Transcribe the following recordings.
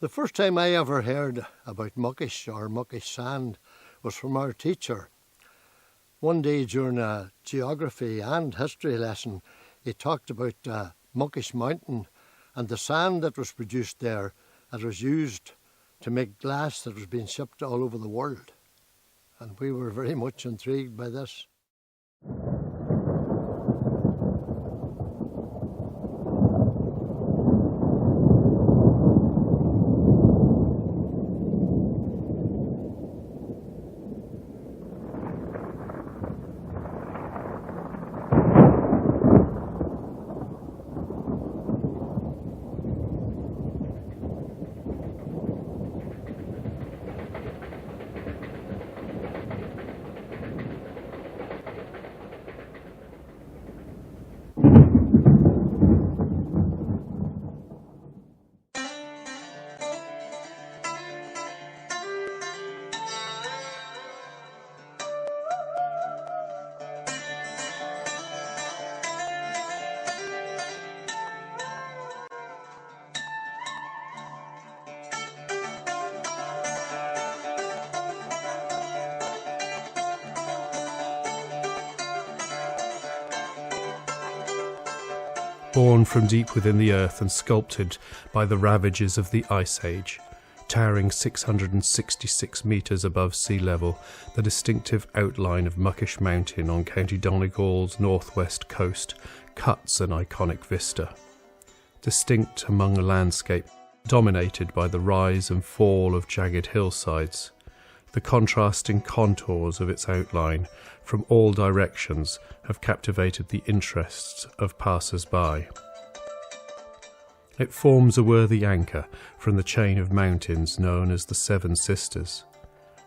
The first time I ever heard about muckish or muckish sand was from our teacher. One day during a geography and history lesson, he talked about Muckish Mountain and the sand that was produced there that was used to make glass that was being shipped all over the world. And we were very much intrigued by this. Born from deep within the earth and sculpted by the ravages of the Ice Age, towering 666 metres above sea level, the distinctive outline of Muckish Mountain on County Donegal's northwest coast cuts an iconic vista. Distinct among a landscape dominated by the rise and fall of jagged hillsides, the contrasting contours of its outline from all directions have captivated the interests of passers-by. It forms a worthy anchor from the chain of mountains known as the Seven Sisters.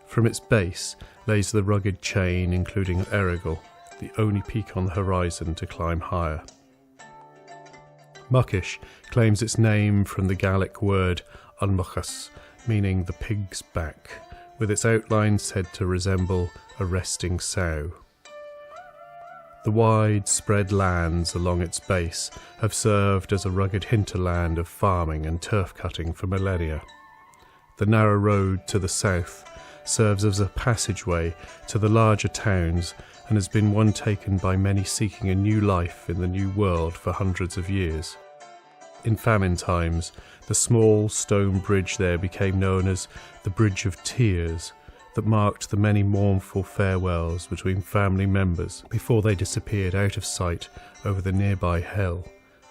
From its base lays the rugged chain including Errigal, the only peak on the horizon to climb higher. Muckish claims its name from the Gaelic word Muckish, meaning the pig's back, with its outline said to resemble a resting sow. The wide-spread lands along its base have served as a rugged hinterland of farming and turf-cutting for millennia. The narrow road to the south serves as a passageway to the larger towns and has been one taken by many seeking a new life in the new world for hundreds of years. In famine times, the small stone bridge there became known as the Bridge of Tears, that marked the many mournful farewells between family members before they disappeared out of sight over the nearby hill,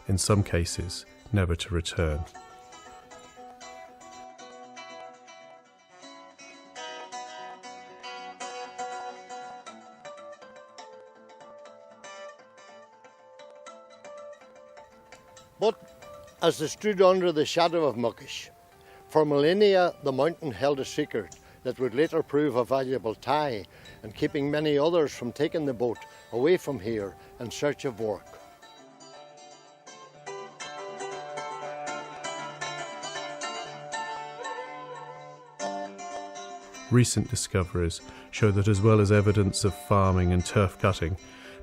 in some cases never to return. But as they stood under the shadow of Muckish, for millennia the mountain held a secret that would later prove a valuable tie and keeping many others from taking the boat away from here in search of work. Recent discoveries show that as well as evidence of farming and turf cutting,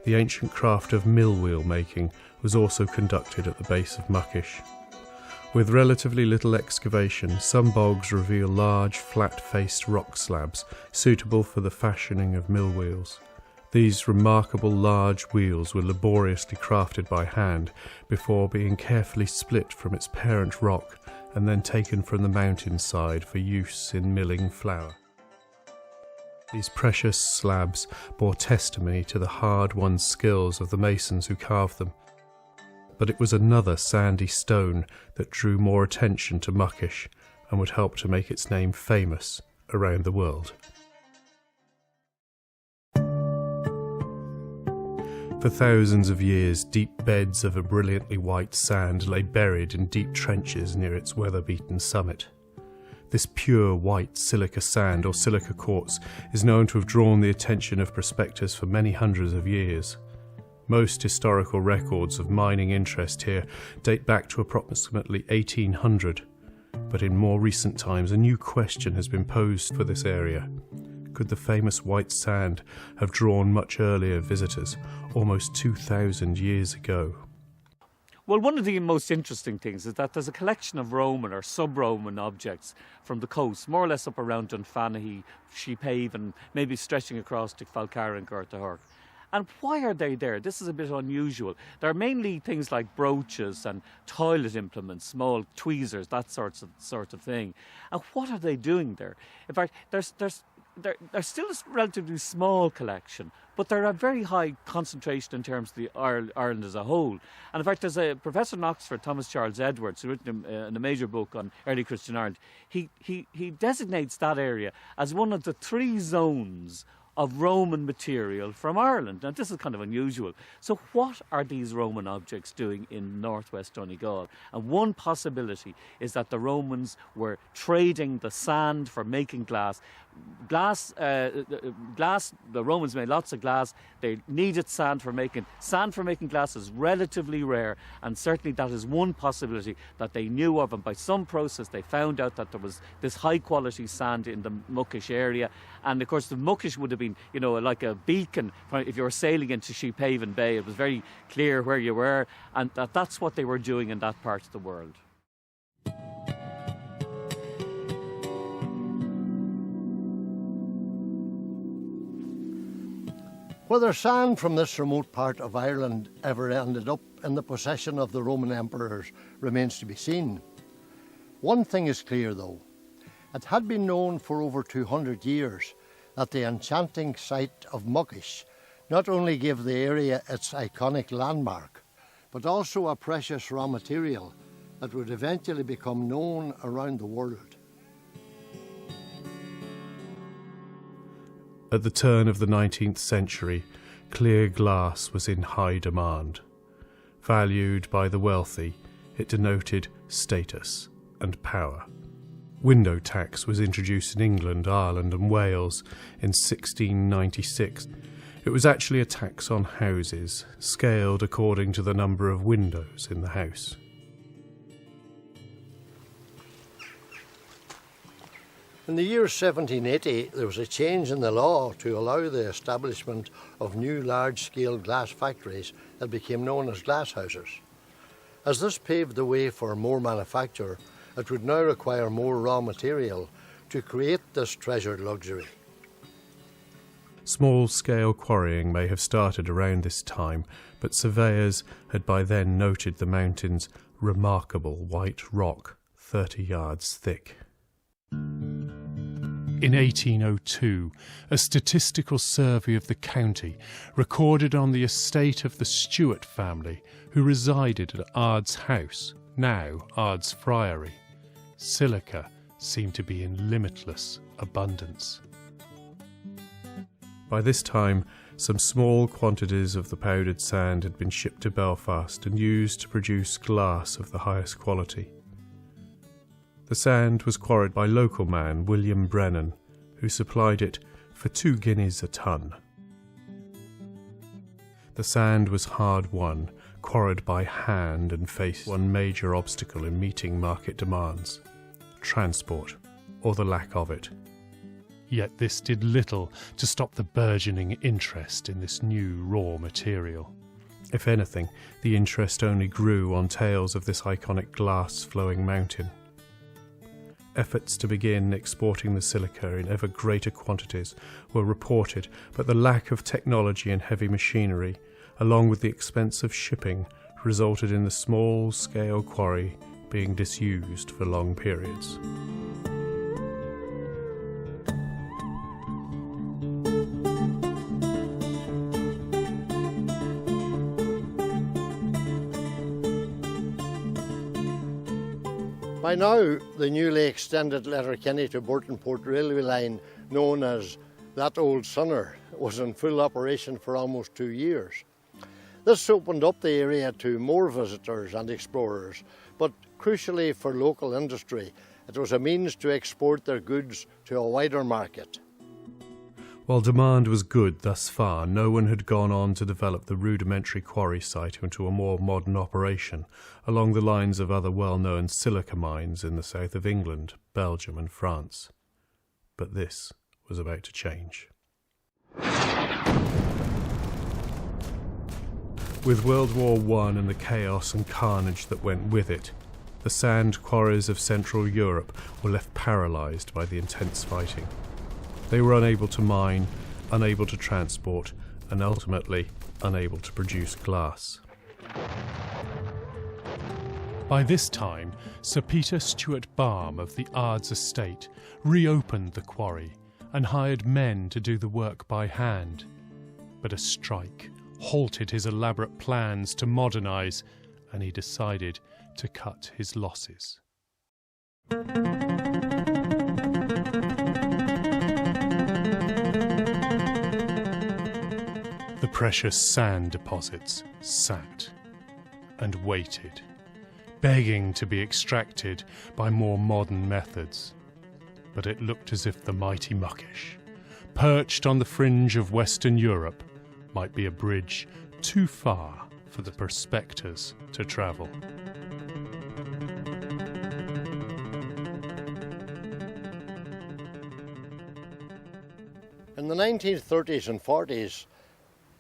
the ancient craft of mill wheel making was also conducted at the base of Muckish. With relatively little excavation, some bogs reveal large, flat-faced rock slabs suitable for the fashioning of mill wheels. These remarkable large wheels were laboriously crafted by hand before being carefully split from its parent rock and then taken from the mountainside for use in milling flour. These precious slabs bore testimony to the hard-won skills of the masons who carved them. But it was another sandy stone that drew more attention to Muckish and would help to make its name famous around the world. For thousands of years, deep beds of a brilliantly white sand lay buried in deep trenches near its weather-beaten summit. This pure white silica sand or silica quartz is known to have drawn the attention of prospectors for many hundreds of years. Most historical records of mining interest here date back to approximately 1800, but in more recent times a new question has been posed for this area. Could the famous white sand have drawn much earlier visitors, almost 2,000 years ago? Well, one of the most interesting things is that there's a collection of Roman or sub-Roman objects from the coast, more or less up around Dunfanaghy, Sheephaven, maybe stretching across to Falcarra and Gortahurk. And why are they there? This is a bit unusual. They're mainly things like brooches and toilet implements, small tweezers, that sort of thing. And what are they doing there? In fact, they're still a relatively small collection, but they're a very high concentration in terms of the Ireland as a whole. And in fact, there's a professor in Oxford, Thomas Charles Edwards, who written in a major book on early Christian Ireland. He designates that area as one of the 3 zones of Roman material from Ireland. Now, this is kind of unusual. So what are these Roman objects doing in northwest Donegal? And one possibility is that the Romans were trading the sand for making glass. The Romans made lots of glass. They needed sand for making glass is relatively rare, and certainly that is one possibility that they knew of, and by some process they found out that there was this high quality sand in the Muckish area. And of course the Muckish would have been, like a beacon. If you were sailing into Sheephaven Bay, it was very clear where you were, and that's what they were doing in that part of the world. Whether sand from this remote part of Ireland ever ended up in the possession of the Roman emperors remains to be seen. One thing is clear though, it had been known for over 200 years that the enchanting site of Muckish not only gave the area its iconic landmark, but also a precious raw material that would eventually become known around the world. At the turn of the 19th century, clear glass was in high demand. Valued by the wealthy, it denoted status and power. Window tax was introduced in England, Ireland and Wales in 1696. It was actually a tax on houses, scaled according to the number of windows in the house. In the year 1780, there was a change in the law to allow the establishment of new large-scale glass factories that became known as glasshouses. As this paved the way for more manufacture, it would now require more raw material to create this treasured luxury. Small-scale quarrying may have started around this time, but surveyors had by then noted the mountain's remarkable white rock, 30 yards thick. In 1802, a statistical survey of the county recorded on the estate of the Stewart family, who resided at Ard's house, now Ard's Friary. Silica seemed to be in limitless abundance. By this time, some small quantities of the powdered sand had been shipped to Belfast and used to produce glass of the highest quality. The sand was quarried by local man William Brennan, who supplied it for 2 guineas a ton. The sand was hard won, quarried by hand, and faced one major obstacle in meeting market demands: transport, or the lack of it. Yet this did little to stop the burgeoning interest in this new raw material. If anything, the interest only grew on tales of this iconic glass-flowing mountain. Efforts to begin exporting the silica in ever greater quantities were reported, but the lack of technology and heavy machinery, along with the expense of shipping, resulted in the small-scale quarry being disused for long periods. By now, the newly extended Letterkenny to Burtonport railway line, known as That Old Sunner, was in full operation for almost 2 years. This opened up the area to more visitors and explorers, but crucially for local industry, it was a means to export their goods to a wider market. While demand was good thus far, no one had gone on to develop the rudimentary quarry site into a more modern operation, along the lines of other well-known silica mines in the south of England, Belgium and France. But this was about to change. With World War I and the chaos and carnage that went with it, the sand quarries of Central Europe were left paralysed by the intense fighting. They were unable to mine, unable to transport, and ultimately unable to produce glass. By this time, Sir Peter Stewart Balme of the Ards estate reopened the quarry and hired men to do the work by hand. But a strike halted his elaborate plans to modernise, and he decided to cut his losses. The precious sand deposits sat and waited, begging to be extracted by more modern methods. But it looked as if the mighty Muckish, perched on the fringe of Western Europe, might be a bridge too far for the prospectors to travel. In the 1930s and 40s,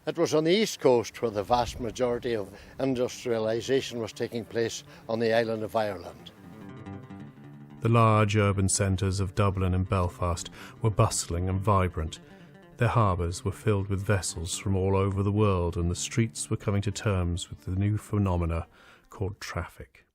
it was on the east coast where the vast majority of industrialisation was taking place on the island of Ireland. The large urban centres of Dublin and Belfast were bustling and vibrant. Their harbours were filled with vessels from all over the world, and the streets were coming to terms with the new phenomena called traffic.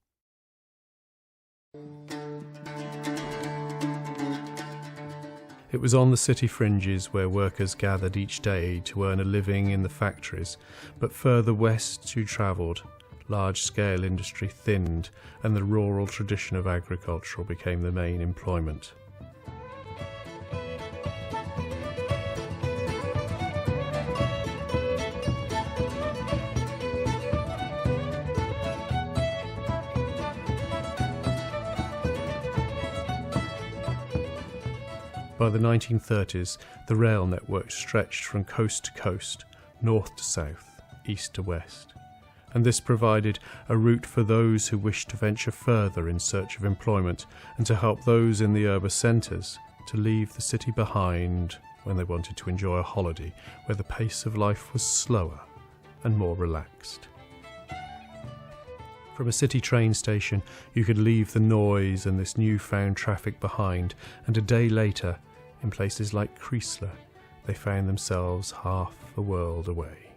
It was on the city fringes where workers gathered each day to earn a living in the factories, but further west you travelled, large-scale industry thinned, and the rural tradition of agriculture became the main employment. By the 1930s, the rail network stretched from coast to coast, north to south, east to west, and this provided a route for those who wished to venture further in search of employment and to help those in the urban centres to leave the city behind when they wanted to enjoy a holiday where the pace of life was slower and more relaxed. From a city train station, you could leave the noise and this newfound traffic behind, and a day later, in places like Creasler, they found themselves half a world away.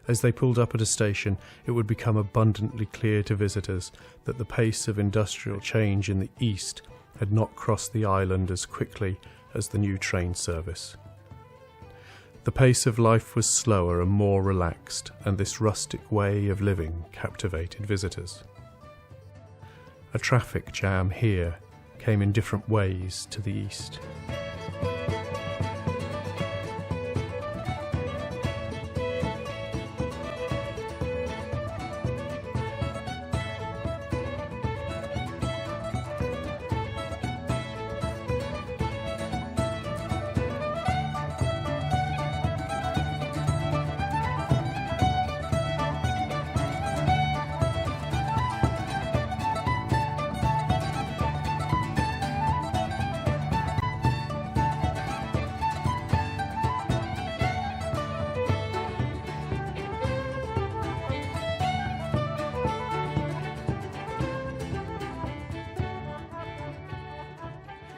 As they pulled up at a station, it would become abundantly clear to visitors that the pace of industrial change in the east had not crossed the island as quickly as the new train service. The pace of life was slower and more relaxed, and this rustic way of living captivated visitors. A traffic jam here came in different ways to the east.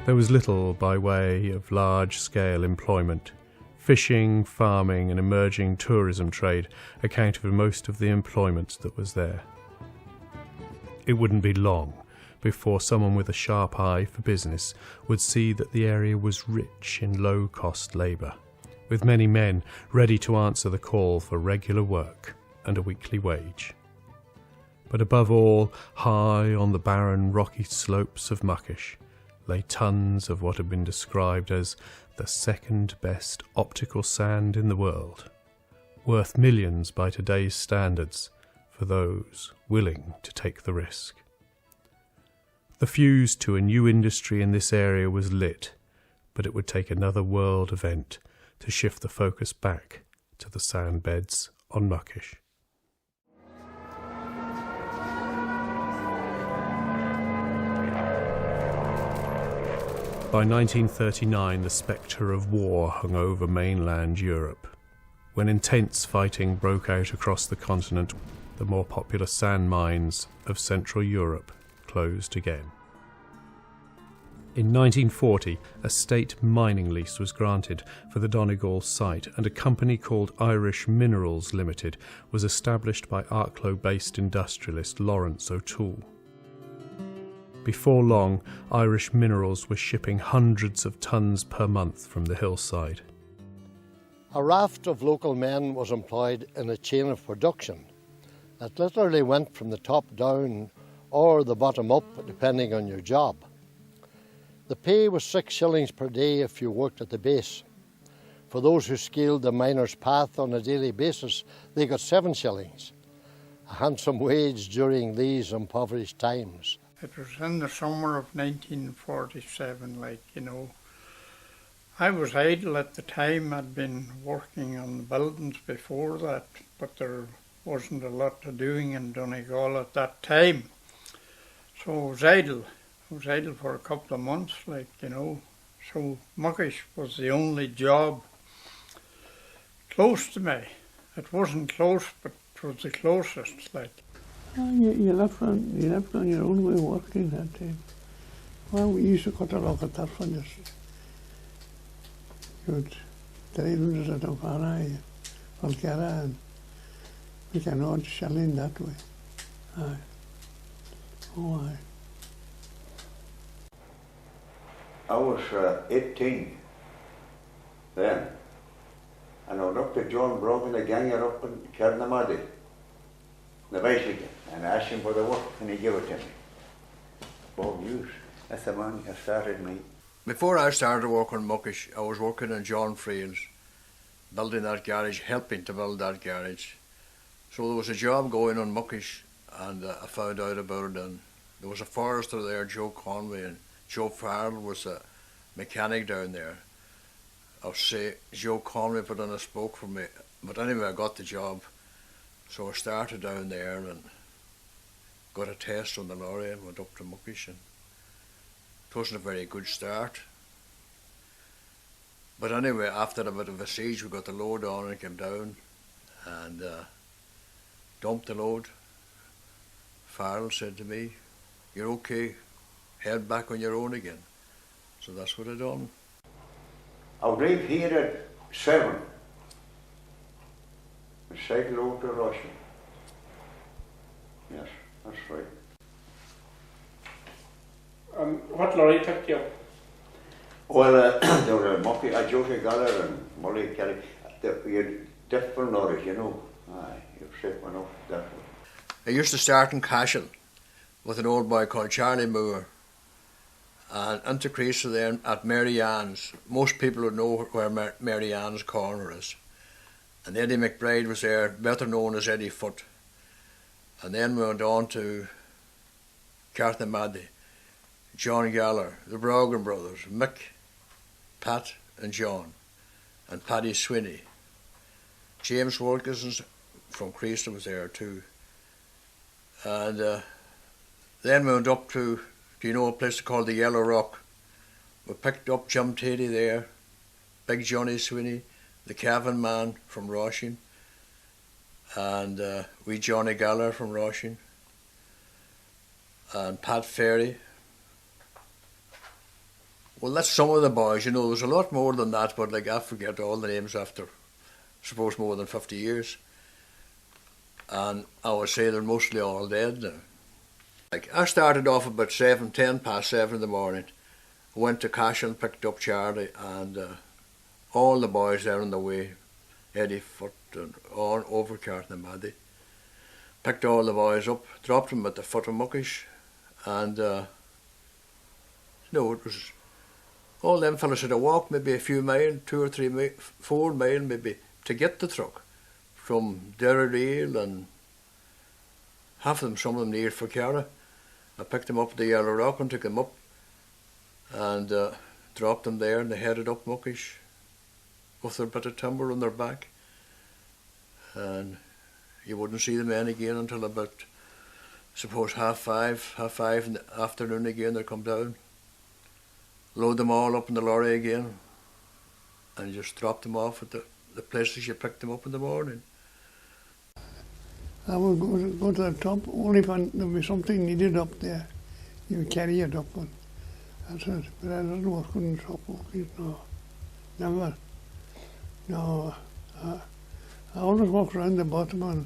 There was little by way of large-scale employment. Fishing, farming and emerging tourism trade accounted for most of the employment that was there. It wouldn't be long before someone with a sharp eye for business would see that the area was rich in low-cost labour, with many men ready to answer the call for regular work and a weekly wage. But above all, high on the barren, rocky slopes of Muckish, lay tons of what had been described as the second best optical sand in the world, worth millions by today's standards for those willing to take the risk. The fuse to a new industry in this area was lit, but it would take another world event to shift the focus back to the sand beds on Muckish. By 1939, the spectre of war hung over mainland Europe. when intense fighting broke out across the continent, the more popular sand mines of Central Europe closed again. In 1940, a state mining lease was granted for the Donegal site, and a company called Irish Minerals Limited was established by Arklow-based industrialist Lawrence O'Toole. Before long, Irish Minerals was shipping hundreds of tons per month from the hillside. A raft of local men was employed in a chain of production that literally went from the top down or the bottom up, depending on your job. The pay was 6 shillings per day if you worked at the base. For those who scaled the miner's path on a daily basis, they got 7 shillings, a handsome wage during these impoverished times. It was in the summer of 1947, I was idle at the time. I'd been working on the buildings before that, but there wasn't a lot of doing in Donegal at that time. So I was idle. I was idle for a couple of months, So Muckish was the only job close to me. It wasn't close, but it was the closest, You left on your own way working that time. Well, we used to cut a lot of turf on this. You'd drive us at O'Farrell, Falkera, and we can odd shelling that way. Aye. Oh, aye. I was 18 then, and I went up to John Brogan, the ganger up in Carnamadi, the bicycle, and asked him for the work, and he gave it to me. Bob Hughes, that's the man who started me. Before I started working in Muckish, I was working in John Freel's, building that garage, helping to build that garage. So there was a job going on Muckish, and I found out about it, and there was a forester there, Joe Conway, and Joe Farrell was a mechanic down there. I'll say Joe Conway put on a spoke for me, but anyway, I got the job. So I started down there and got a test on the lorry and went up to Muckish, and it wasn't a very good start. But anyway, after a bit of a siege, we got the load on and came down and dumped the load. Farrell said to me, "You're okay, head back on your own again." So that's what I done. I'll leave here at 7 and cycle over to Russia. Yes, that's right. What lorry took you? Well, there were a Josie Galler and Molly Kelly. We had different lorries, Aye, you're safe enough that way. I used to start in Cashel with an old boy called Charlie Moore, and into Crease there at Mary Ann's. Most people would know where Mary Ann's corner is. And Eddie McBride was there, better known as Eddie Foot. And then we went on to Carthamady, John Galler, the Brogan brothers, Mick, Pat and John, and Paddy Swinney. James Wilkinson from Crease was there too. And then we went up to, do you know a place called the Yellow Rock? We picked up Jim Tady there, Big Johnny Swinney, the Cavan man from Roisin, and wee Johnny Galler from Roisin, and Pat Ferry. Well, that's some of the boys, there's a lot more than that, but I forget all the names after, I suppose, more than 50 years. And I would say they're mostly all dead now. I started off about 10 past 7 in the morning. I went to Cashel and picked up Charlie and all the boys there on the way, Eddie Foot and on over Carthamady. Picked all the boys up, dropped them at the foot of Muckish, and it was all them fellas had to walk maybe a few miles, 2 or 3 miles, 4 miles maybe, to get the truck from Derrydale, and half of them, some of them near Falkera. I picked them up at the Yellow Rock and took them up and dropped them there, and they headed up Muckish with their bit of timber on their back. And you wouldn't see them in again until about, suppose, half five in the afternoon again. They'd come down, load them all up in the lorry again, and just drop them off at the the places you picked them up in the morning. I would go to the top only when there was something needed up there. You would carry it up, and that's it. But I didn't work on the top monkeys, no. Never. No. I always walked around the bottom and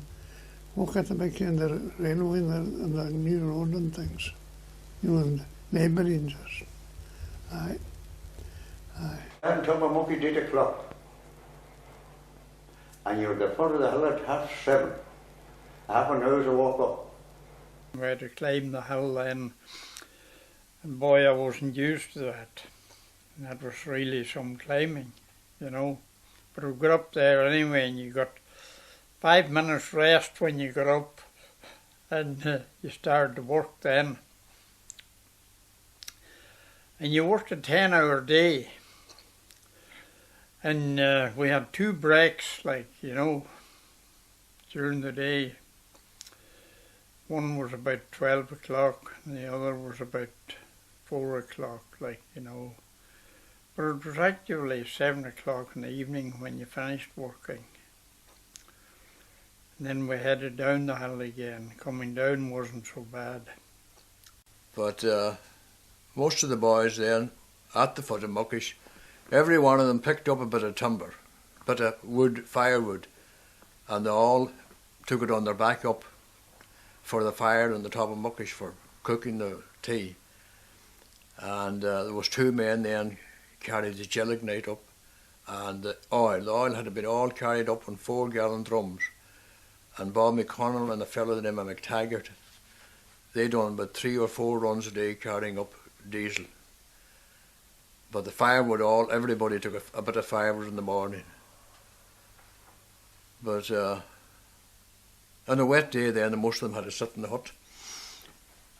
walk at the back end of the railway and the new road and things. You know, and labouring just. Aye. And top of monkey did a clock. And you're the foot of the hill at 7:30. Half an hour to walk up. We had to climb the hill then, and boy, I wasn't used to that. And that was really some climbing, you know. But we got up there anyway, and you got 5 minutes rest when you got up, and you started to work then. And you worked a 10-hour day. And we had 2 breaks, like, you know, during the day. One was about 12 o'clock and the other was about 4 o'clock, like, you know. But it was actually 7 o'clock in the evening when you finished working. And then we headed down the hill again. Coming down wasn't so bad. But most of the boys then, at the foot of Muckish, every one of them picked up a bit of timber, a bit of wood, firewood, and they all took it on their back up for the fire on the top of Muckish for cooking the tea. And there was 2 men then carried the gelignite up, and the oil had been all carried up on 4-gallon drums. And Bob McConnell and a fellow the name of McTaggart, they done about 3 or 4 runs a day carrying up diesel. But the firewood, everybody took a bit of firewood in the morning. But on a wet day then, most of them had to sit in the hut.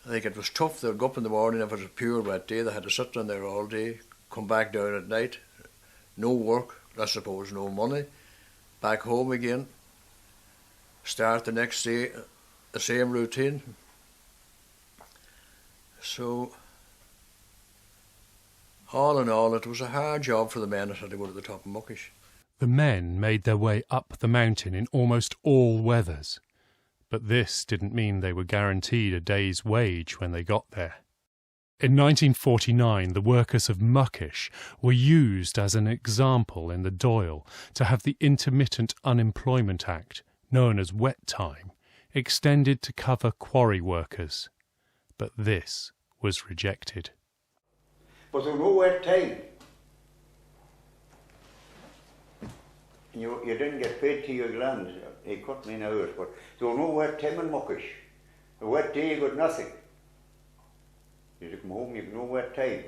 I think it was tough. They'd go up in the morning. If it was a pure wet day, they had to sit down there all day, come back down at night. No work, I suppose, no money. Back home again. Start the next day, the same routine. So, all in all, it was a hard job for the men that had to go to the top of Muckish. The men made their way up the mountain in almost all weathers, but this didn't mean they were guaranteed a day's wage when they got there. In 1949, the workers of Muckish were used as an example in the Dáil to have the Intermittent Unemployment Act, known as wet time, extended to cover quarry workers. But this was rejected. But there was no wet time. You didn't get paid to your land. He cut me in hours, but there was no wet time in Muckish. A wet day, you got nothing. You come home, you got no wet time.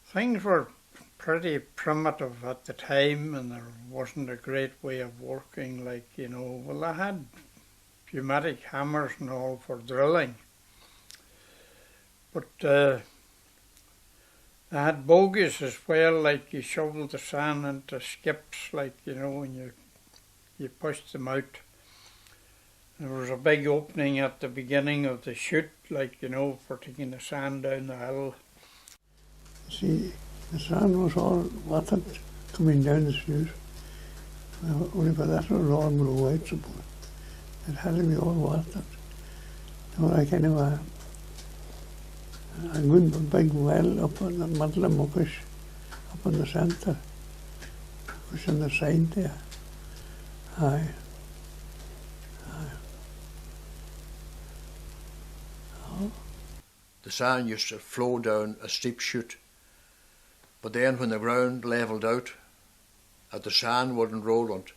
Things were pretty primitive at the time, and there wasn't a great way of working, like, you know. Well, I had pneumatic hammers and all for drilling. But I had bogies as well, like you shoveled the sand into skips, like, you know, and you pushed them out. There was a big opening at the beginning of the chute, like, you know, for taking the sand down the hill. See, the sand was all watered coming down the chute. Well, only for that was all blue white support. It had to be all watered. So I kind of a good big well up in the middle of Muckish, up in the centre, was on the side there. Aye. Oh. The sand used to flow down a steep chute, but then when the ground levelled out, and the sand wouldn't roll on it,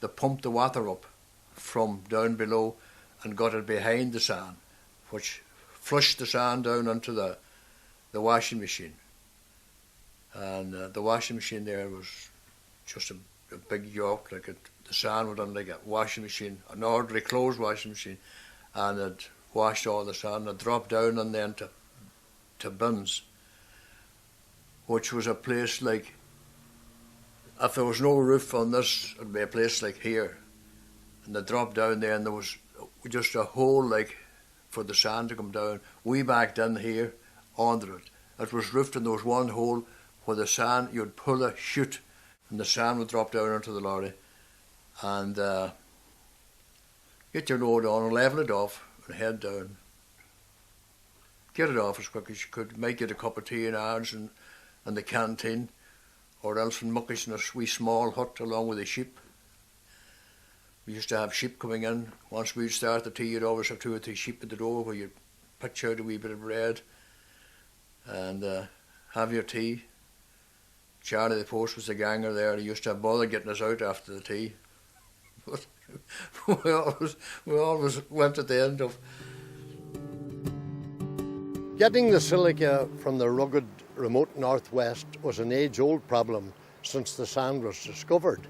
they pumped the water up from down below and got it behind the sand, which flushed the sand down onto the washing machine. And the washing machine there was just a big yoke, like the sand would on like a washing machine, an ordinary closed washing machine, and it washed all the sand and dropped down and then to bins, which was a place like, if there was no roof on this, it'd be a place like here. And they dropped down there and there was just a hole like for the sand to come down. We backed in here under it. It was roofed and there was one hole where the sand, you'd pull a chute and the sand would drop down into the lorry, and get your load on and level it off and head down. Get it off as quick as you could. Make it a cup of tea in ours and the canteen, or else in Muckish in a wee small hut along with the sheep. We used to have sheep coming in. Once we'd start the tea, you'd always have 2 or 3 sheep at the door where you'd pitch out a wee bit of bread and have your tea. Charlie the post was the ganger there. He used to have bother getting us out after the tea. But we always went at the end of. Getting the silica from the rugged, remote northwest was an age-old problem since the sand was discovered.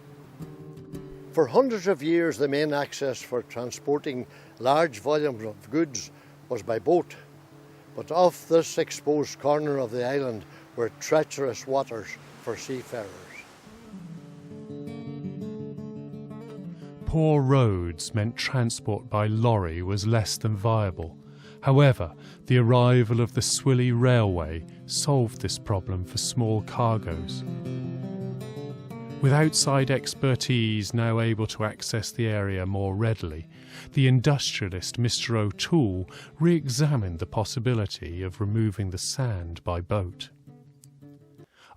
For hundreds of years, the main access for transporting large volumes of goods was by boat, but off this exposed corner of the island were treacherous waters for seafarers. Poor roads meant transport by lorry was less than viable. However, the arrival of the Swilly Railway solved this problem for small cargoes. With outside expertise now able to access the area more readily, the industrialist Mr. O'Toole re-examined the possibility of removing the sand by boat.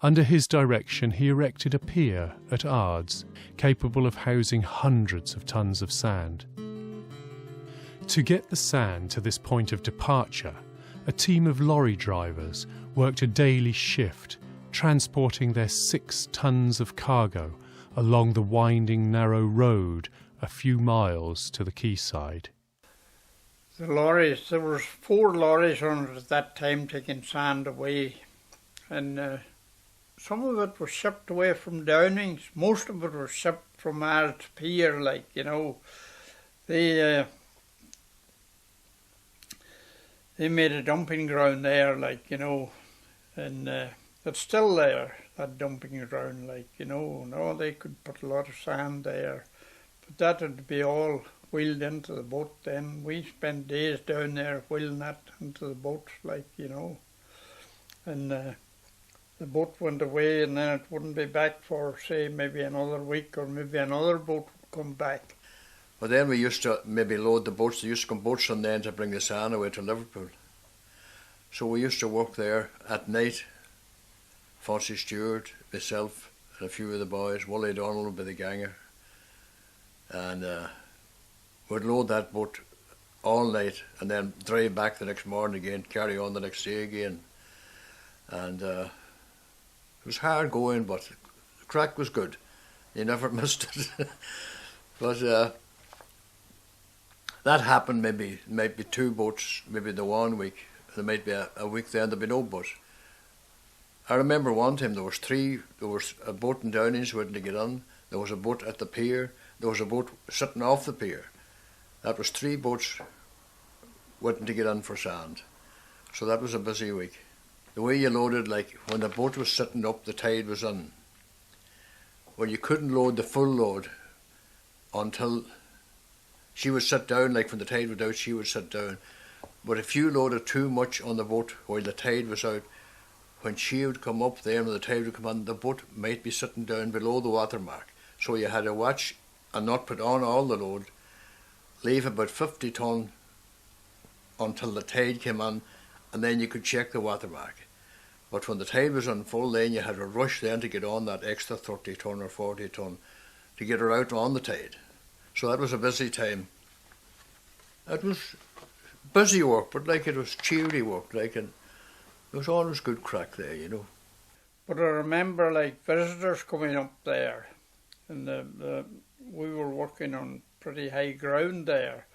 Under his direction, he erected a pier at Ards, capable of housing hundreds of tons of sand. To get the sand to this point of departure, a team of lorry drivers worked a daily shift, transporting their 6 tons of cargo along the winding narrow road a few miles to the quayside. The lorries, there was 4 lorries on it at that time taking sand away, and some of it was shipped away from Downings. Most of it was shipped from Ards Pier, like, you know. They made a dumping ground there, like, you know, and it's still there, that dumping ground, like, you know. No, they could put a lot of sand there, but that would be all wheeled into the boat then. We spent days down there wheeling that into the boat, like, you know, and the boat went away and then it wouldn't be back for, say, maybe another week, or maybe another boat would come back. But then we used to maybe load the boats. There used to come boats on then to bring the sand away to Liverpool. So we used to work there at night. Fonzie Stewart, myself, and a few of the boys. Wally Donald would be the ganger. And we'd load that boat all night and then drive back the next morning again, carry on the next day again. And it was hard going, but the crack was good. You never missed it. But that happened maybe 2 boats, maybe the 1 week. There might be a week then there'd be no boat. I remember one time there was a boat in Downings waiting to get on. There was a boat at the pier. There was a boat sitting off the pier. That was 3 boats waiting to get on for sand. So that was a busy week. The way you loaded, like when the boat was sitting up, the tide was on. Well, you couldn't load the full load until she would sit down, like when the tide was out, she would sit down. But if you loaded too much on the boat while the tide was out, when she would come up there and the tide would come on, the boat might be sitting down below the water mark. So you had to watch and not put on all the load, leave about 50 ton until the tide came on, and then you could check the water mark. But when the tide was on full, then you had to rush then to get on that extra 30 ton or 40 ton to get her out on the tide. So that was a busy time. It was busy work, but like it was cheery work, like, and there was always good crack there, you know. But I remember like visitors coming up there, and we were working on pretty high ground there,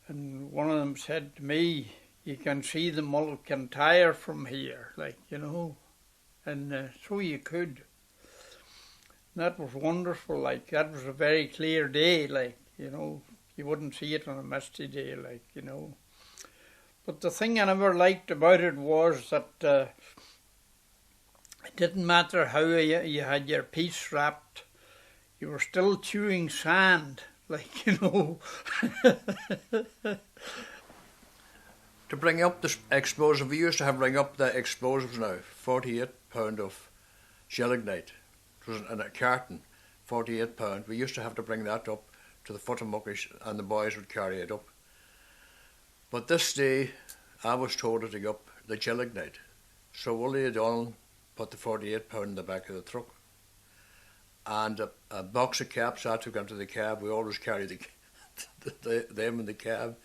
and one of them said to me, "You can see the Mull Kintyre from here," like, you know, and so you could. That was wonderful, like, that was a very clear day, like, you know, you wouldn't see it on a misty day, like, you know. But the thing I never liked about it was that it didn't matter how you had your piece wrapped, you were still chewing sand, like, you know. To bring up the explosive, we used to have bring up the explosives now, 48 pound of gelignite, It was in a carton, £48. We used to have to bring that up to the foot of Muckish, and the boys would carry it up. But this day, I was told to dig up the gelignite. So Willie O'Donnell put the £48 in the back of the truck. And a box of caps I took into the cab. We always carried them in the cab.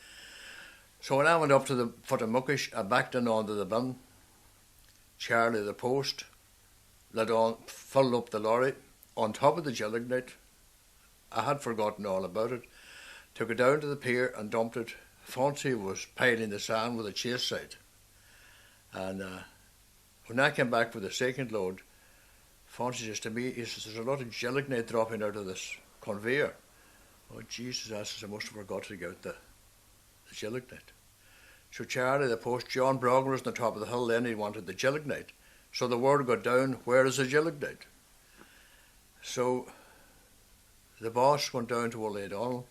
So when I went up to the foot of Muckish, I backed in onto the bin. Charlie, the post, filled up the lorry on top of the gelignite. I had forgotten all about it. Took it down to the pier and dumped it. Fonzie was piling the sand with a chase side. And when I came back for the second load, Fonzie says to me, he says, there's a lot of gelignite dropping out of this conveyor. Oh, Jesus, I says, I must have forgot to get the gelignite. So Charlie, the post, John Brogan was on the top of the hill then, he wanted the gelignite. So the word got down, where is the gelignite? So the boss went down to Willie O'Donnell,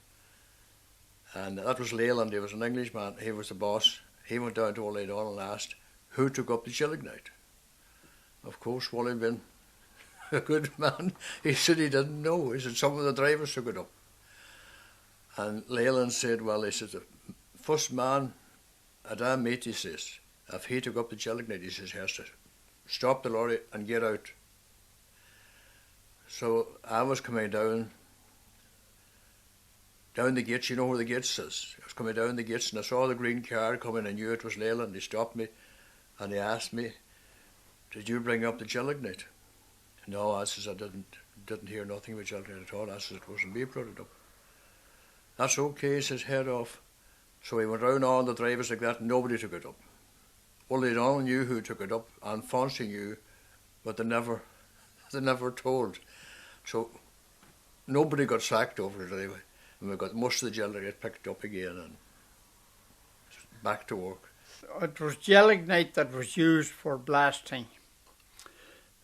and that was Leyland, he was an Englishman, he was the boss. He went down to Willie O'Donnell and asked, who took up the gelignite? Of course, Willie being a good man, he said he didn't know. He said some of the drivers took it up. And Leyland said, well, he said, the first man at our meet, he says, if he took up the gelignite, he says, he has to stop the lorry and get out. So I was coming down the gates, you know where the gates is. I was coming down the gates and I saw the green car coming. I knew it was Leyland. He stopped me and he asked me, did you bring up the gelignite? No, I says, I didn't hear nothing about gelignite at all. I says, it wasn't me brought it up. That's okay, he says, head off. So he went round all the drivers like that and nobody took it up. Willie O'Donnell knew who took it up and Fonzie knew, but they never told. So nobody got sacked over it anyway. And we got most of the gelignite picked up again and back to work. It was gelignite that was used for blasting.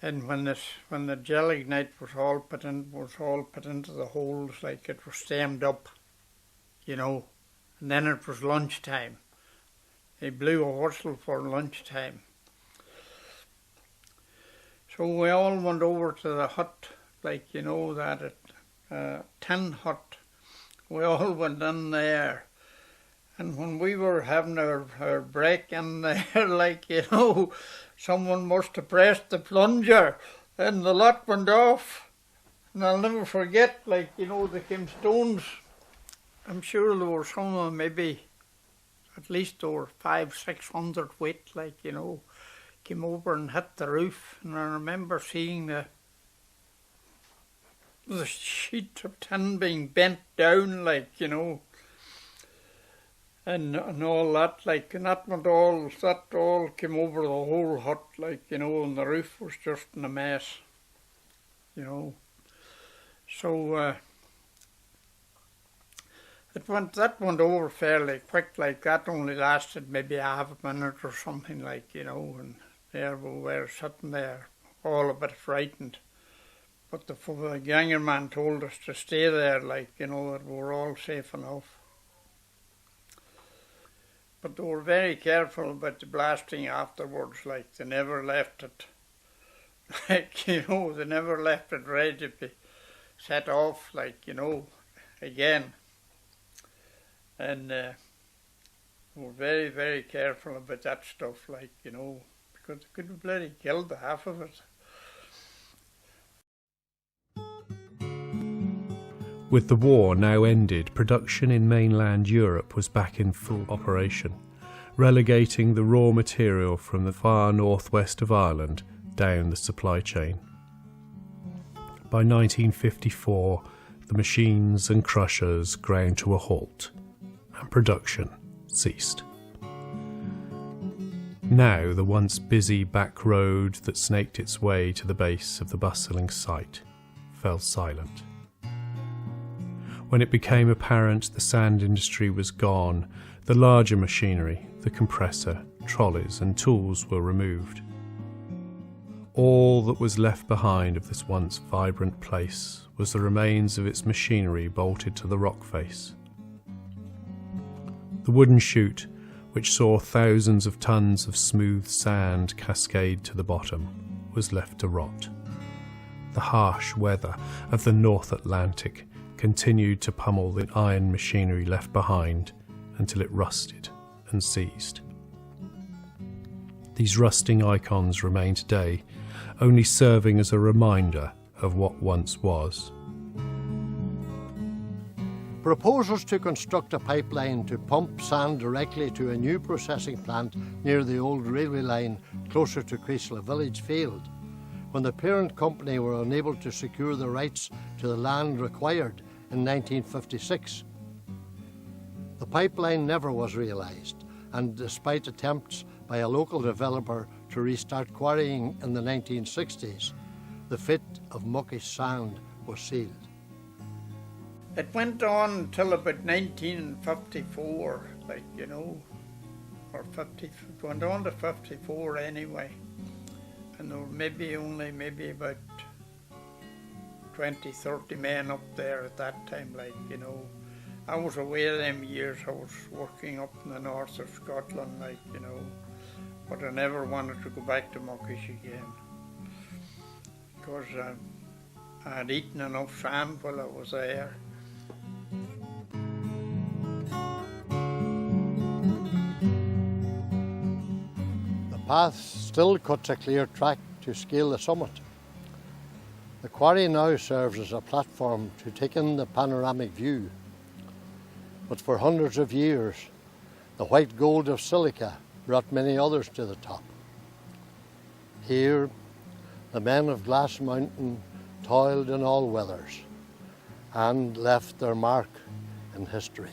And when the gelignite was all put into the holes, like it was stemmed up, you know, and then it was lunchtime. They blew a whistle for lunchtime. So we all went over to the hut, like, you know, that tin hut. We all went in there. And when we were having our break in there, like, you know, someone must have pressed the plunger and the lot went off. And I'll never forget, like, you know, there came stones. I'm sure there were some of them, maybe at least over 500-600 weight, like, you know, came over and hit the roof. And I remember seeing the sheet of tin being bent down, like, you know, and all that, like, and that all came over the whole hut, like, you know, and the roof was just in a mess, you know. So that went over fairly quick, like that only lasted maybe half a minute or something, like, you know, and there we were sitting there, all a bit frightened. But the ganger man told us to stay there, like, you know, that we were all safe enough. But they were very careful about the blasting afterwards, like they never left it, like, you know, they never left it ready to be set off, like, you know, again. And they were very, very careful about that stuff, like, you know, because they could have bloody killed the half of it. With the war now ended, production in mainland Europe was back in full operation, relegating the raw material from the far northwest of Ireland down the supply chain. By 1954, the machines and crushers ground to a halt, and production ceased. Now the once busy back road that snaked its way to the base of the bustling site fell silent. When it became apparent the sand industry was gone, the larger machinery, the compressor, trolleys and tools were removed. All that was left behind of this once vibrant place was the remains of its machinery bolted to the rock face. The wooden chute, which saw thousands of tons of smooth sand cascade to the bottom, was left to rot. the harsh weather of the North Atlantic continued to pummel the iron machinery left behind until it rusted and seized. These rusting icons remain today, only serving as a reminder of what once was. Proposals to construct a pipeline to pump sand directly to a new processing plant near the old railway line closer to Creasla village failed, when the parent company were unable to secure the rights to the land required in 1956. The pipeline never was realised, and despite attempts by a local developer to restart quarrying in the 1960s, the fate of Muckish sand was sealed. It went on till about 1954, or 50, it went on to 54 anyway. And there were maybe about 20, 30 men up there at that time, I was away them years, I was working up in the north of Scotland, but I never wanted to go back to Muckish again. Because I had eaten enough sand while I was there. The path still cuts a clear track to scale the summit. The quarry now serves as a platform to take in the panoramic view. But for hundreds of years, the white gold of silica brought many others to the top. Here, the men of Glass Mountain toiled in all weathers and left their mark in history.